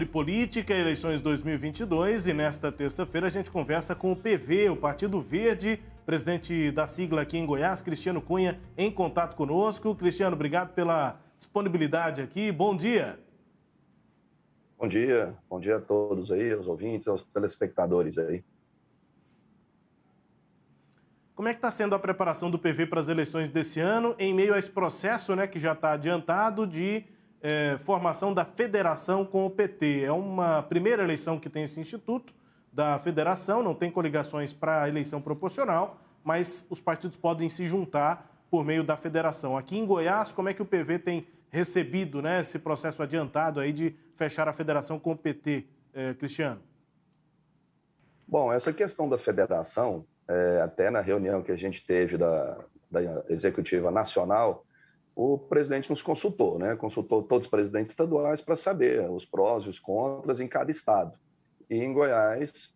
Política, eleições 2022, e nesta terça-feira a gente conversa com o PV, o Partido Verde, presidente da sigla aqui em Goiás, Cristiano Cunha, em contato conosco. Cristiano, obrigado pela disponibilidade aqui. Bom dia. Bom dia a todos aí, aos ouvintes, aos telespectadores aí. Como é que está sendo a preparação do PV para as eleições desse ano, em meio a esse processo, né, que já está adiantado de formação da federação com o PT? É uma primeira eleição que tem esse instituto da federação, não tem coligações para a eleição proporcional, mas os partidos podem se juntar por meio da federação. Aqui em Goiás, como é que o PV tem recebido, né, esse processo adiantado aí de fechar a federação com o PT, Cristiano? Bom, essa questão da federação, até na reunião que a gente teve da Executiva Nacional, o presidente nos consultou, né? Consultou todos os presidentes estaduais para saber os prós e os contras em cada estado. E em Goiás,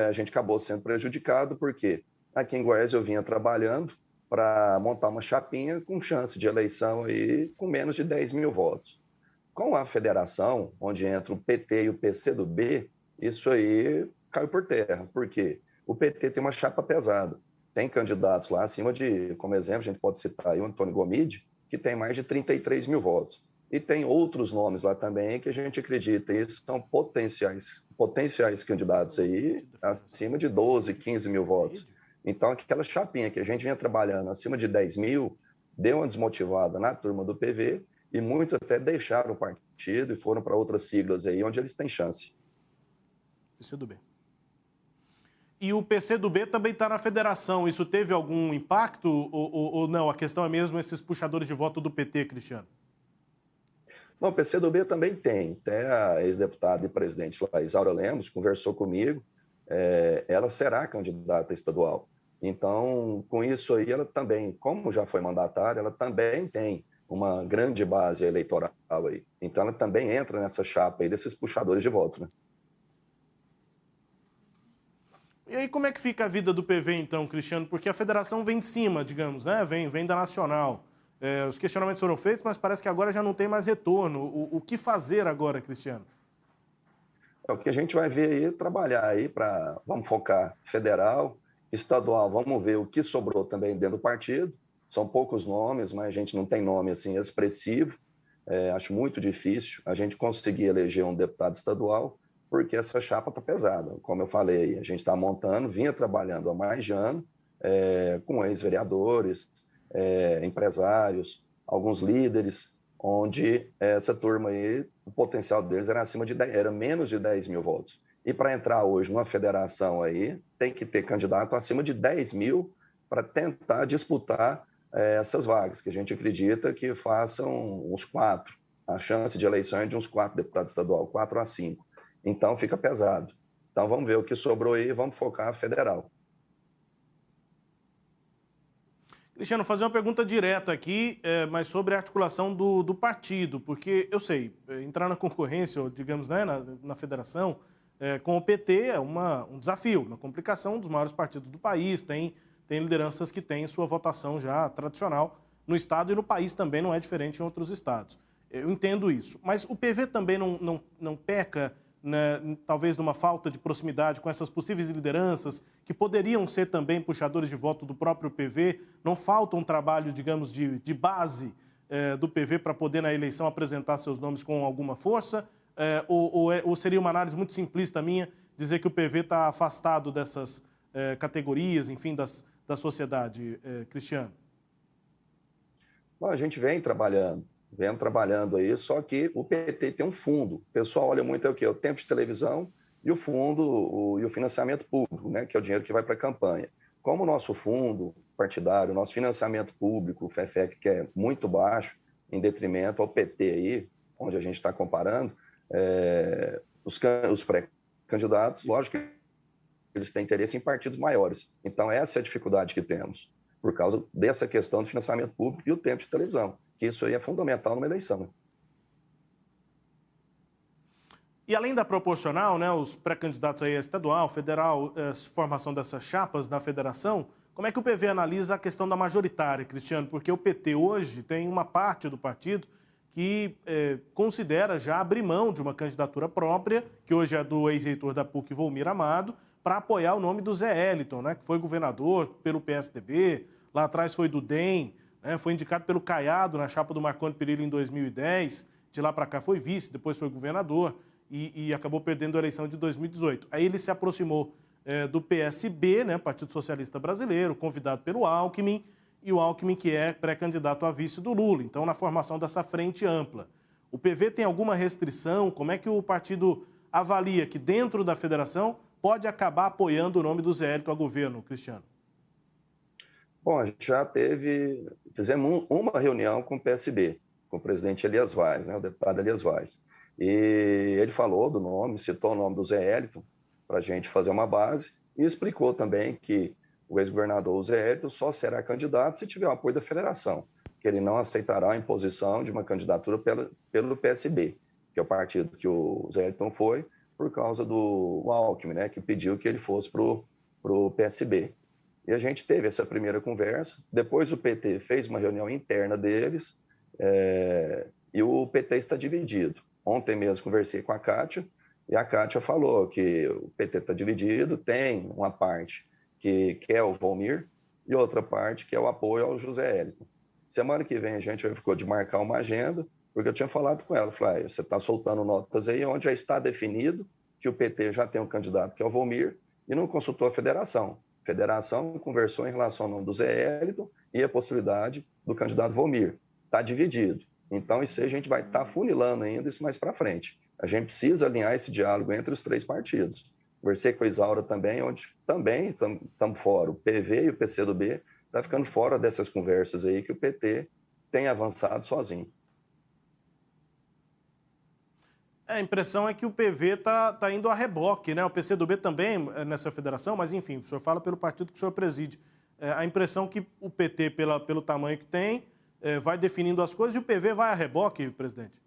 a gente acabou sendo prejudicado, porque aqui em Goiás eu vinha trabalhando para montar uma chapinha com chance de eleição aí com menos de 10 mil votos. Com a federação, onde entra o PT e o PCdoB, isso aí caiu por terra. Por quê? O PT tem uma chapa pesada. Tem candidatos lá acima de, como exemplo, a gente pode citar aí o Antônio Gomide, que tem mais de 33 mil votos. E tem outros nomes lá também que a gente acredita, e esses são potenciais candidatos aí, acima de 12, 15 mil votos. Então, aquela chapinha que a gente vinha trabalhando acima de 10 mil, deu uma desmotivada na turma do PV, e muitos até deixaram o partido e foram para outras siglas aí, onde eles têm chance. PCdoB. E o PCdoB também está na federação. Isso teve algum impacto ou não? A questão é mesmo esses puxadores de voto do PT, Cristiano? Bom, o PCdoB também tem. Até a ex-deputada e presidente lá, Isaura Lemos, conversou comigo. Ela será candidata estadual. Então, com isso aí, ela também, como já foi mandatária, ela também tem uma grande base eleitoral aí. Então, ela também entra nessa chapa aí desses puxadores de votos, né? E aí, como é que fica a vida do PV, então, Cristiano? Porque a federação vem de cima, digamos, né? Vem da Nacional. Os questionamentos foram feitos, mas parece que agora já não tem mais retorno. O que fazer agora, Cristiano? O que a gente vai ver aí, trabalhar aí para, vamos focar federal, estadual, vamos ver o que sobrou também dentro do partido. São poucos nomes, mas a gente não tem nome assim expressivo. Acho muito difícil a gente conseguir eleger um deputado estadual, porque essa chapa está pesada. Como eu falei, a gente está montando, vinha trabalhando há mais de ano, com ex-vereadores, empresários, alguns líderes, onde essa turma aí, o potencial deles era acima de 10, era menos de 10 mil votos. E para entrar hoje numa federação aí, tem que ter candidato acima de 10 mil para tentar disputar essas vagas, que a gente acredita que façam uns 4. A chance de eleição é de uns 4 deputados estaduais, 4 a 5. Então fica pesado. Então vamos ver o que sobrou aí, vamos focar federal. Cristiano, fazer uma pergunta direta aqui, mas sobre a articulação do partido, porque eu sei, entrar na concorrência, ou, digamos, né, na federação, com o PT é um desafio, uma complicação. Um dos maiores partidos do país, tem lideranças que têm sua votação já tradicional no Estado e no país também, não é diferente em outros estados. Eu entendo isso, mas o PV também não peca, né, talvez numa falta de proximidade com essas possíveis lideranças que poderiam ser também puxadores de voto do próprio PV? Não falta um trabalho, digamos, de base do PV para poder na eleição apresentar seus nomes com alguma força? Ou seria uma análise muito simplista minha dizer que o PV está afastado dessas categorias, enfim, da sociedade, Cristiano? Bom, a gente vem trabalhando aí, só que o PT tem um fundo. O pessoal olha muito o quê? O tempo de televisão e o fundo, e o financiamento público, né? Que é o dinheiro que vai para a campanha. Como o nosso fundo partidário, o nosso financiamento público, o FEFEC, que é muito baixo, em detrimento ao PT aí, onde a gente está comparando, os pré-candidatos, lógico que eles têm interesse em partidos maiores. Então, essa é a dificuldade que temos, por causa dessa questão do financiamento público e o tempo de televisão, que isso aí é fundamental numa eleição, né? E além da proporcional, né, os pré-candidatos aí a estadual, federal, formação dessas chapas na federação, como é que o PV analisa a questão da majoritária, Cristiano? Porque o PT hoje tem uma parte do partido que considera já abrir mão de uma candidatura própria, que hoje é do ex-reitor da PUC, Volmir Amado, para apoiar o nome do Zé Eliton, né, que foi governador pelo PSDB, lá atrás foi do DEM, né, foi indicado pelo Caiado na chapa do Marconi Perillo em 2010, de lá para cá foi vice, depois foi governador e acabou perdendo a eleição de 2018. Aí ele se aproximou do PSB, né, Partido Socialista Brasileiro, convidado pelo Alckmin, e o Alckmin que é pré-candidato a vice do Lula, então na formação dessa frente ampla. O PV tem alguma restrição? Como é que o partido avalia que dentro da federação pode acabar apoiando o nome do Zé Eliton a governo, Cristiano? Bom, a gente já fizemos uma reunião com o PSB, com o presidente Elias Vaz, né, o deputado Elias Vaz. E ele falou do nome, citou o nome do Zé Eliton para a gente fazer uma base e explicou também que o ex-governador Zé Eliton só será candidato se tiver o apoio da federação, que ele não aceitará a imposição de uma candidatura pelo PSB, que é o partido que o Zé Eliton foi, por causa do Alckmin, né, que pediu que ele fosse para o PSB. E a gente teve essa primeira conversa, depois o PT fez uma reunião interna deles, e o PT está dividido. Ontem mesmo conversei com a Kátia, e a Kátia falou que o PT está dividido, tem uma parte que é o Volmir e outra parte que é o apoio ao José Eliton. Semana que vem a gente ficou de marcar uma agenda, porque eu tinha falado com ela, falei, você está soltando notas aí onde já está definido que o PT já tem um candidato que é o Volmir e não consultou a federação. A federação conversou em relação ao nome do Zé Eliton e a possibilidade do candidato Volmir. Está dividido. Então isso aí a gente vai estar funilando ainda isso mais para frente. A gente precisa alinhar esse diálogo entre os três partidos. Conversei com a Isaura também, onde também estamos fora. O PV e o PCdoB estão ficando fora dessas conversas aí que o PT tem avançado sozinho. A impressão é que o PV está indo a reboque, né? O PCdoB também nessa federação, mas enfim, o senhor fala pelo partido que o senhor preside. A impressão que o PT, pelo tamanho que tem, vai definindo as coisas e o PV vai a reboque, presidente?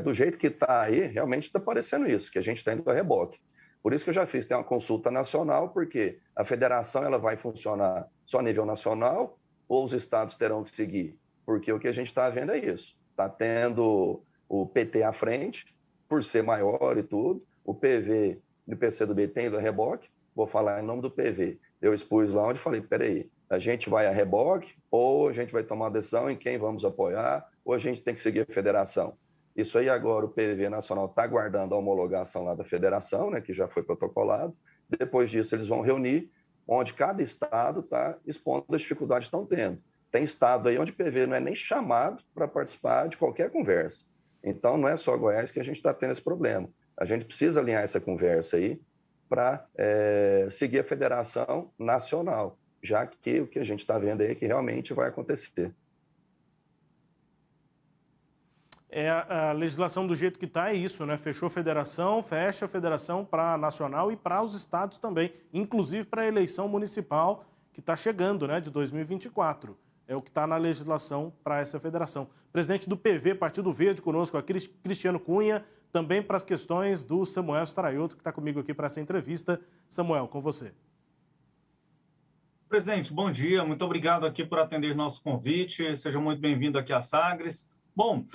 Do jeito que está aí, realmente está parecendo isso, que a gente está indo a reboque. Por isso que eu já fiz, tem uma consulta nacional, porque a federação ela vai funcionar só a nível nacional ou os estados terão que seguir? Porque o que a gente está vendo é isso. Está tendo o PT à frente, por ser maior e tudo, o PV e o PCdoB tem ido a reboque, vou falar em nome do PV. Eu expus lá onde falei, peraí, a gente vai a reboque ou a gente vai tomar uma decisão em quem vamos apoiar ou a gente tem que seguir a federação? Isso aí agora o PV Nacional está aguardando a homologação lá da federação, né, que já foi protocolado. Depois disso eles vão reunir, onde cada estado está expondo as dificuldades que estão tendo. Tem estado aí onde o PV não é nem chamado para participar de qualquer conversa. Então não é só Goiás que a gente está tendo esse problema. A gente precisa alinhar essa conversa aí para seguir a federação nacional, já que o que a gente está vendo aí é que realmente vai acontecer. A legislação do jeito que está é isso, né? Fechou a federação, fecha a federação para a nacional e para os estados também, inclusive para a eleição municipal que está chegando, né, de 2024. É o que está na legislação para essa federação. Presidente do PV, Partido Verde, conosco aqui, Cristiano Cunha, também para as questões do Samuel Staraioto, que está comigo aqui para essa entrevista. Samuel, com você. Presidente, bom dia. Muito obrigado aqui por atender nosso convite. Seja muito bem-vindo aqui à Sagres. Bom,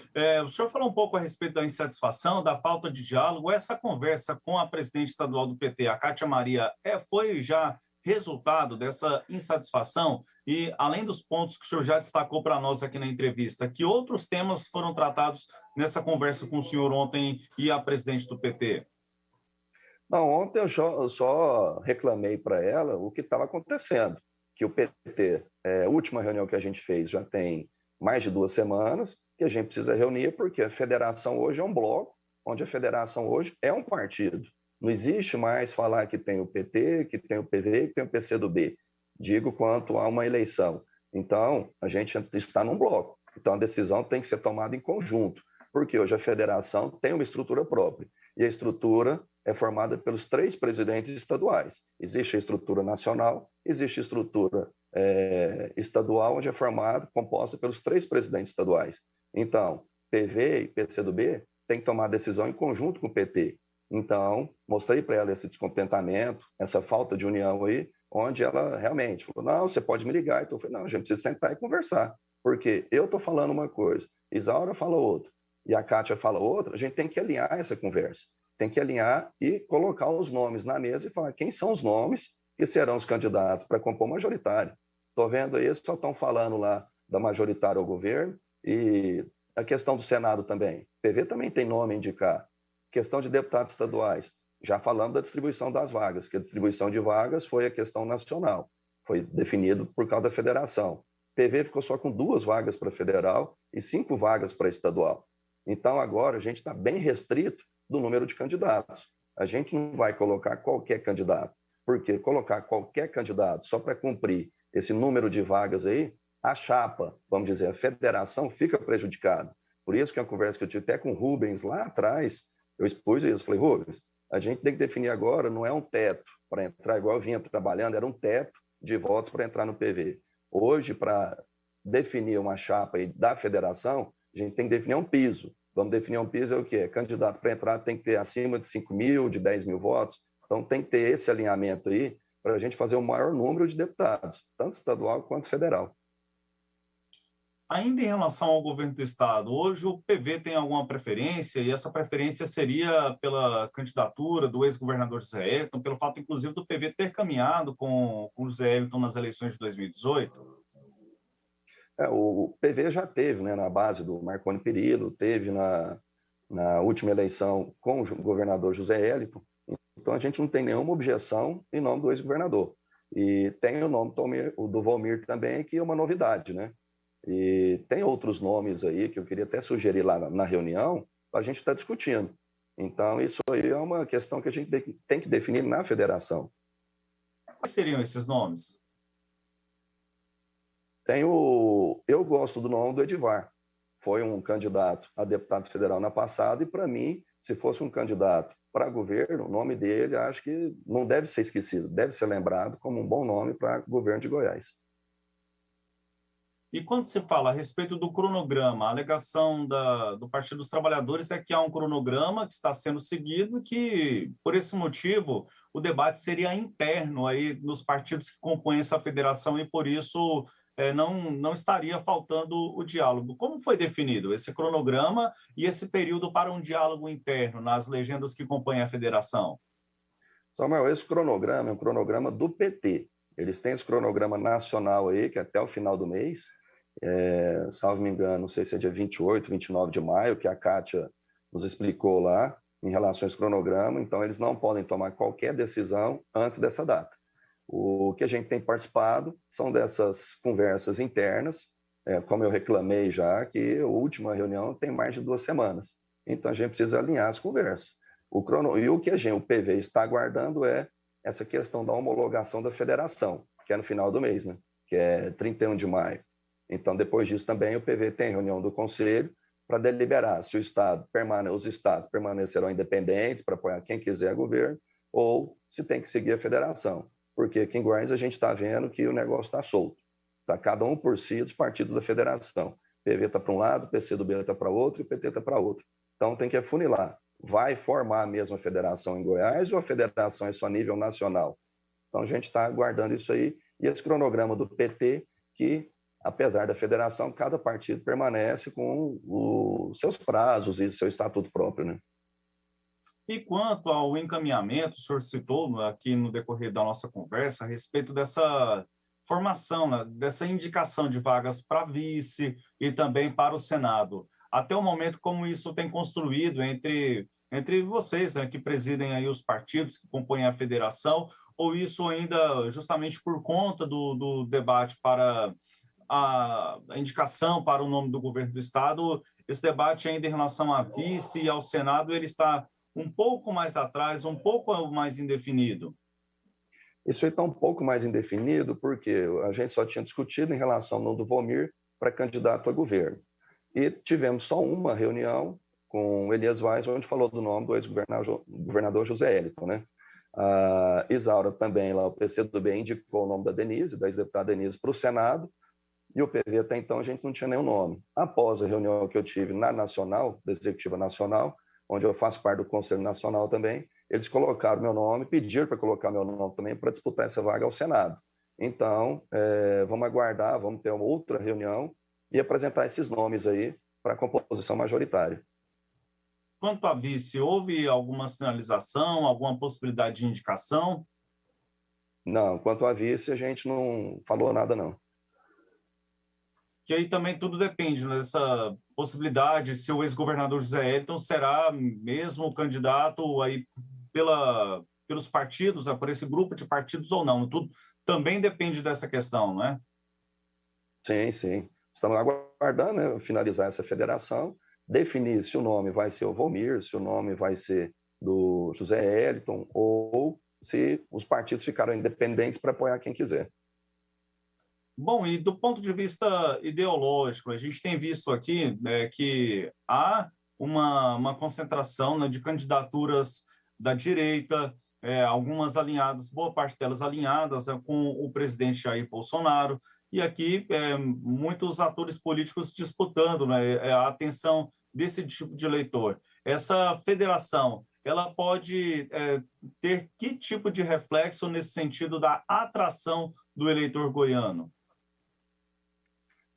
o senhor falou um pouco a respeito da insatisfação, da falta de diálogo. Essa conversa com a presidente estadual do PT, a Kátia Maria, foi já resultado dessa insatisfação? E, além dos pontos que o senhor já destacou para nós aqui na entrevista, que outros temas foram tratados nessa conversa com o senhor ontem e a presidente do PT? Não, ontem eu só reclamei para ela o que estava acontecendo, que o PT, a última reunião que a gente fez já tem mais de 2 semanas, que a gente precisa reunir, porque a federação hoje é um bloco, onde a federação hoje é um partido. Não existe mais falar que tem o PT, que tem o PV, que tem o PCdoB. Digo quanto a uma eleição. Então, a gente está num bloco. Então, a decisão tem que ser tomada em conjunto, porque hoje a federação tem uma estrutura própria. E a estrutura é formada pelos 3 presidentes estaduais. Existe a estrutura nacional, existe a estrutura estadual, onde é formada, composta pelos 3 presidentes estaduais. Então, PV e PCdoB têm que tomar decisão em conjunto com o PT. Então, mostrei para ela esse descontentamento, essa falta de união aí, onde ela realmente falou, não, você pode me ligar. Então, eu falei, não, a gente precisa sentar e conversar, porque eu estou falando uma coisa, Isaura fala outra, e a Kátia fala outra, a gente tem que alinhar essa conversa. Tem que alinhar e colocar os nomes na mesa e falar quem são os nomes que serão os candidatos para compor majoritário. Estou vendo aí, só estão falando lá da majoritária ao governo, e a questão do Senado também. O PV também tem nome a indicar. Questão de deputados estaduais. Já falamos da distribuição das vagas, que a distribuição de vagas foi a questão nacional. Foi definido por causa da federação. O PV ficou só com 2 vagas para federal e 5 vagas para estadual. Então, agora, a gente está bem restrito do número de candidatos. A gente não vai colocar qualquer candidato, porque colocar qualquer candidato só para cumprir esse número de vagas aí, a chapa, vamos dizer, a federação fica prejudicada. Por isso que é uma conversa que eu tive até com o Rubens lá atrás, eu expus isso, falei, Rubens, a gente tem que definir agora, não é um teto para entrar, igual eu vinha trabalhando, era um teto de votos para entrar no PV. Hoje, para definir uma chapa aí da federação, a gente tem que definir um piso. Vamos definir um piso, é o quê? Candidato para entrar tem que ter acima de 5 mil, de 10 mil votos. Então, tem que ter esse alinhamento aí para a gente fazer o maior número de deputados, tanto estadual quanto federal. Ainda em relação ao governo do estado, hoje o PV tem alguma preferência, e essa preferência seria pela candidatura do ex-governador José Elton, pelo fato, inclusive, do PV ter caminhado com o José Elton nas eleições de 2018? O PV já teve, né, na base do Marconi Perillo, teve na última eleição com o governador José Elton, então a gente não tem nenhuma objeção em nome do ex-governador. E tem o nome do Volmir também, que é uma novidade, né? E tem outros nomes aí que eu queria até sugerir lá na reunião para a gente estar discutindo. Então, isso aí é uma questão que a gente tem que definir na federação. Quais seriam esses nomes? Eu gosto do nome do Edivar. Foi um candidato a deputado federal na passada e, para mim, se fosse um candidato para governo, o nome dele acho que não deve ser esquecido, deve ser lembrado como um bom nome para governo de Goiás. E quando se fala a respeito do cronograma, a alegação do Partido dos Trabalhadores é que há um cronograma que está sendo seguido e que, por esse motivo, o debate seria interno aí nos partidos que compõem essa federação e, por isso, não estaria faltando o diálogo. Como foi definido esse cronograma e esse período para um diálogo interno nas legendas que compõem a federação? Samuel, esse cronograma é um cronograma do PT. Eles têm esse cronograma nacional aí, que é até o final do mês, salvo me engano, não sei se é dia 28, 29 de maio, que a Kátia nos explicou lá, em relação a esse cronograma, então eles não podem tomar qualquer decisão antes dessa data. O que a gente tem participado são dessas conversas internas, como eu reclamei já, que a última reunião tem mais de 2 semanas, então a gente precisa alinhar as conversas. E o que o PV está aguardando é essa questão da homologação da federação, que é no final do mês, né? Que é 31 de maio. Então, depois disso também o PV tem reunião do Conselho para deliberar se os estados permanecerão independentes para apoiar quem quiser governo ou se tem que seguir a federação. Porque aqui em Goiás a gente está vendo que o negócio está solto. Está cada um por si dos partidos da federação. O PV está para um lado, o PCdoB está para outro e o PT está para outro. Então, tem que afunilar. Vai formar a mesma federação em Goiás ou a federação é só nível nacional? Então, a gente está aguardando isso aí. E esse cronograma do PT, que, apesar da federação, cada partido permanece com os seus prazos e seu estatuto próprio, né? E quanto ao encaminhamento, o senhor citou aqui no decorrer da nossa conversa a respeito dessa formação, né, dessa indicação de vagas para vice e também para o Senado. Até o momento, como isso tem construído entre vocês, né, que presidem aí os partidos que compõem a federação, ou isso ainda justamente por conta do debate para a indicação para o nome do governo do estado, esse debate ainda em relação a vice e ao Senado, ele está um pouco mais atrás, um pouco mais indefinido? Isso aí está um pouco mais indefinido porque a gente só tinha discutido em relação ao nome do Volmir para candidato a governo. E tivemos só uma reunião com o Elias Vaz, onde falou do nome do ex-governador José Elton, né? A Isaura também, lá, o PCdoB, indicou o nome da Denise, da ex-deputada Denise, para o Senado, e o PV até então a gente não tinha nenhum nome. Após a reunião que eu tive na Nacional, da Executiva Nacional, onde eu faço parte do Conselho Nacional também, eles colocaram meu nome, pediram para colocar meu nome também para disputar essa vaga ao Senado. Então, vamos aguardar, vamos ter uma outra reunião e apresentar esses nomes aí para a composição majoritária. Quanto a vice, houve alguma sinalização, alguma possibilidade de indicação? Não, quanto a vice, a gente não falou nada, não. Que aí também tudo depende, né, dessa possibilidade, se o ex-governador José Elton será mesmo o candidato aí pelos partidos, né, por esse grupo de partidos ou não. Tudo também depende dessa questão, não é? Sim, sim. Estamos aguardando, né, finalizar essa federação, definir se o nome vai ser o Volmir, se o nome vai ser do José Elton, ou se os partidos ficaram independentes para apoiar quem quiser. Bom, e do ponto de vista ideológico, a gente tem visto aqui que há uma concentração, né, de candidaturas da direita, algumas alinhadas, boa parte delas alinhadas, com o presidente Jair Bolsonaro, e aqui muitos atores políticos disputando, né, a atenção desse tipo de eleitor. Essa federação, ela pode ter que tipo de reflexo nesse sentido da atração do eleitor goiano?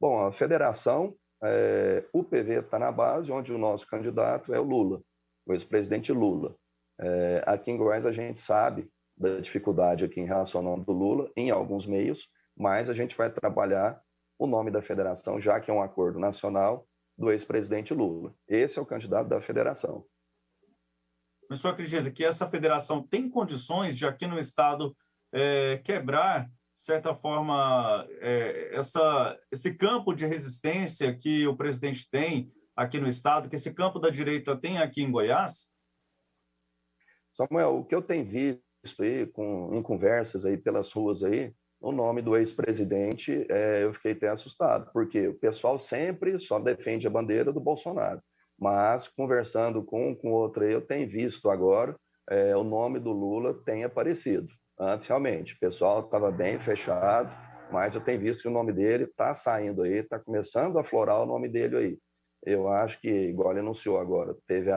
Bom, a federação, o PV está na base, onde o nosso candidato é o Lula, o ex-presidente Lula. Aqui em Goiás a gente sabe da dificuldade aqui em relação ao nome do Lula, em alguns meios, mas a gente vai trabalhar o nome da federação, já que é um acordo nacional do ex-presidente Lula. Esse é o candidato da federação. Mas o senhor acredita que essa federação tem condições de aqui no Estado quebrar, de certa forma, esse campo de resistência que o presidente tem aqui no Estado, que esse campo da direita tem aqui em Goiás? Samuel, o que eu tenho visto aí em conversas aí pelas ruas aí, o nome do ex-presidente, eu fiquei até assustado, porque o pessoal sempre só defende a bandeira do Bolsonaro, mas conversando com outro aí, eu tenho visto agora o nome do Lula tem aparecido. Antes, realmente, o pessoal estava bem fechado, mas eu tenho visto que o nome dele está saindo aí, está começando a aflorar o nome dele aí. Eu acho que, igual ele anunciou agora, teve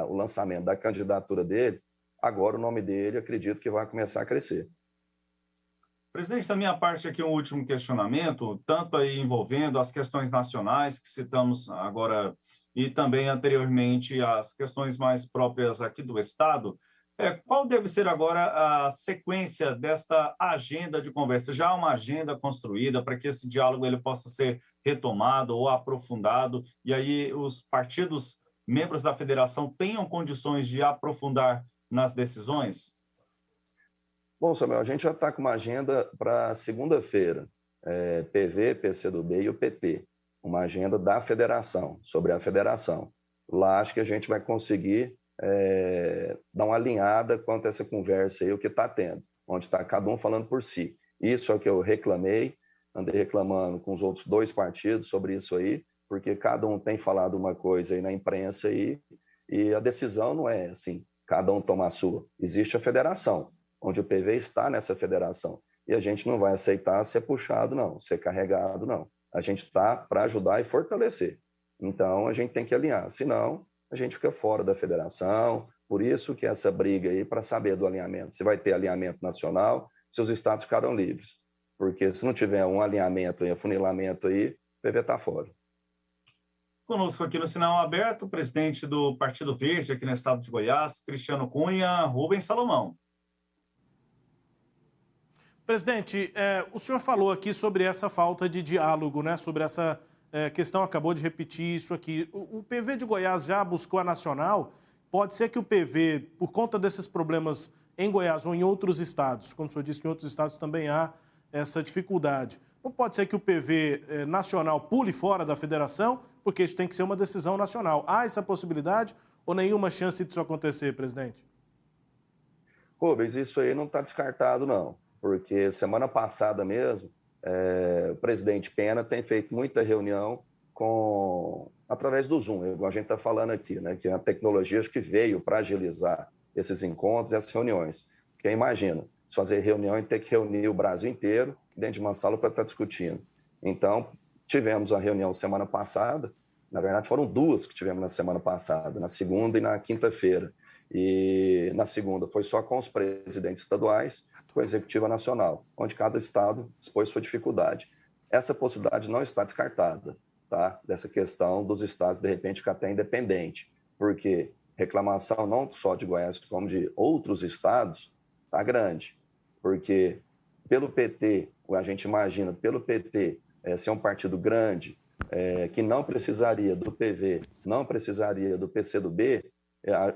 o lançamento da candidatura dele, agora o nome dele, acredito que vai começar a crescer. Presidente, da minha parte aqui um último questionamento, tanto aí envolvendo as questões nacionais que citamos agora e também anteriormente as questões mais próprias aqui do Estado. Qual deve ser agora a sequência desta agenda de conversa? Já há uma agenda construída para que esse diálogo ele possa ser retomado ou aprofundado, e aí os partidos membros da federação tenham condições de aprofundar nas decisões? Bom, Samuel, a gente já está com uma agenda para segunda-feira, PV, PCdoB e o PT, uma agenda da federação, sobre a federação. Lá acho que a gente vai conseguir dar uma alinhada quanto a essa conversa aí, o que está tendo, onde está cada um falando por si. Isso é o que eu reclamei, andei reclamando com os outros dois partidos sobre isso aí, porque cada um tem falado uma coisa aí na imprensa aí, e a decisão não é assim, cada um toma a sua. Existe a federação, onde o PV está nessa federação, e a gente não vai aceitar ser puxado, não, ser carregado, não. A gente está para ajudar e fortalecer. Então, a gente tem que alinhar, senão a gente fica fora da federação, por isso que essa briga aí para saber do alinhamento, se vai ter alinhamento nacional, se os estados ficaram livres, porque se não tiver um alinhamento e afunilamento aí, o PV está fora. Conosco aqui no Sinal Aberto, o presidente do Partido Verde aqui no estado de Goiás, Cristiano Cunha, Rubens Salomão. Presidente, o senhor falou aqui sobre essa falta de diálogo, né? Sobre essa questão, acabou de repetir isso aqui. O PV de Goiás já buscou a nacional? Pode ser que o PV, por conta desses problemas em Goiás ou em outros estados, como o senhor disse que em outros estados também há essa dificuldade, não pode ser que o PV nacional pule fora da federação, porque isso tem que ser uma decisão nacional. Há essa possibilidade ou nenhuma chance disso acontecer, presidente? Rubens, isso aí não está descartado, não. Porque semana passada mesmo, o presidente Pena tem feito muita reunião através do Zoom, igual a gente está falando aqui, né? Que é uma tecnologia que veio para agilizar esses encontros e essas reuniões. Porque imagina, se fazer reunião e ter que reunir o Brasil inteiro dentro de uma sala para estar discutindo. Então, tivemos a reunião semana passada, na verdade foram duas que tivemos na semana passada, na segunda e na quinta-feira. E na segunda foi só com os presidentes estaduais, com a executiva nacional, onde cada estado expôs sua dificuldade. Essa possibilidade não está descartada. tá? Dessa questão dos estados, de repente, ficar até independente, porque reclamação não só de Goiás, como de outros estados, está grande, porque pelo PT, a gente imagina, pelo PT ser um partido grande, que não precisaria do PV, não precisaria do PCdoB,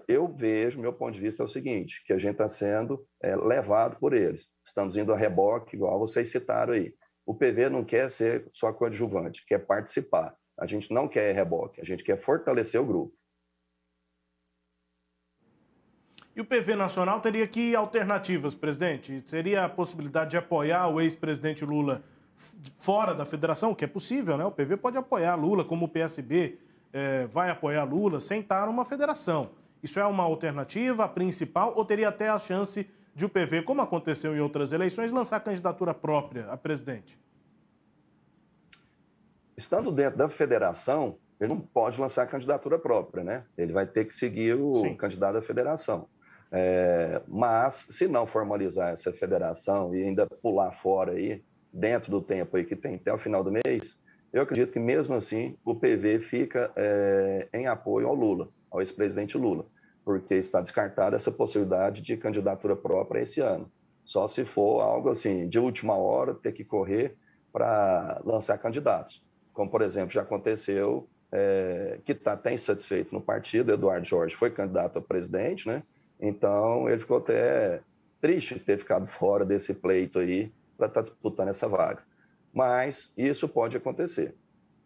eu vejo, meu ponto de vista é o seguinte, que a gente está sendo levado por eles. Estamos indo a reboque, igual vocês citaram aí. O PV não quer ser só coadjuvante, quer participar. A gente não quer reboque, a gente quer fortalecer o grupo. E o PV nacional teria que alternativas, presidente? Seria a possibilidade de apoiar o ex-presidente Lula fora da federação, o que é possível, né? O PV pode apoiar Lula, como o PSB vai apoiar Lula, sem estar numa federação. Isso é uma alternativa principal ou teria até a chance de o PV, como aconteceu em outras eleições, lançar candidatura própria a presidente? Estando dentro da federação, ele não pode lançar candidatura própria, né? Ele vai ter que seguir o candidato da federação. Mas, se não formalizar essa federação e ainda pular fora aí, dentro do tempo aí que tem até o final do mês, eu acredito que mesmo assim o PV fica em apoio ao Lula, ao ex-presidente Lula, porque está descartada essa possibilidade de candidatura própria esse ano. Só se for algo assim, de última hora, ter que correr para lançar candidatos. Como, por exemplo, já aconteceu, que está até insatisfeito no partido, Eduardo Jorge foi candidato a presidente, né? Então, ele ficou até triste de ter ficado fora desse pleito aí para estar disputando essa vaga. Mas isso pode acontecer.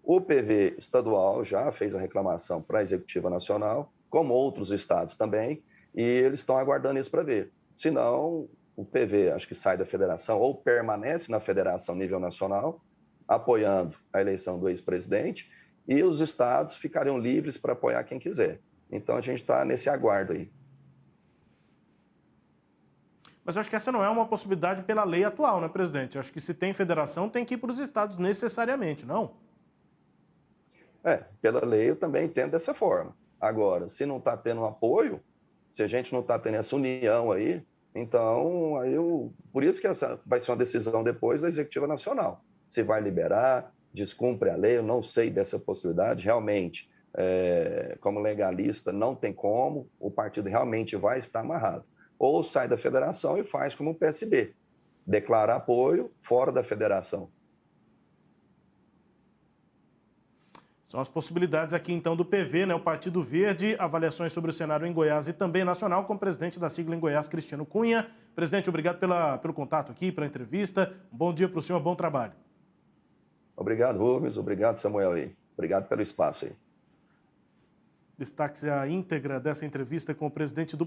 O PV estadual já fez a reclamação para a Executiva Nacional, como outros estados também, e eles estão aguardando isso para ver. Senão, o PV acho que sai da federação ou permanece na federação nível nacional, apoiando a eleição do ex-presidente, e os estados ficariam livres para apoiar quem quiser. Então, a gente está nesse aguardo aí. Mas eu acho que essa não é uma possibilidade pela lei atual, né, presidente? Eu acho que se tem federação, tem que ir para os estados necessariamente, não? Pela lei eu também entendo dessa forma. Agora, se não está tendo um apoio, se a gente não está tendo essa união aí, então, por isso que essa vai ser uma decisão depois da Executiva Nacional. Se vai liberar, descumpre a lei, eu não sei dessa possibilidade. Realmente, como legalista, não tem como, o partido realmente vai estar amarrado. Ou sai da federação e faz como o PSB, declara apoio fora da federação. São as possibilidades aqui, então, do PV, né? O Partido Verde, avaliações sobre o cenário em Goiás e também nacional, com o presidente da sigla em Goiás, Cristiano Cunha. Presidente, obrigado pelo contato aqui, pela entrevista. Um bom dia para o senhor, bom trabalho. Obrigado, Rubens. Obrigado, Samuel. Aí. Obrigado pelo espaço aí. Destaque-se a íntegra dessa entrevista com o presidente do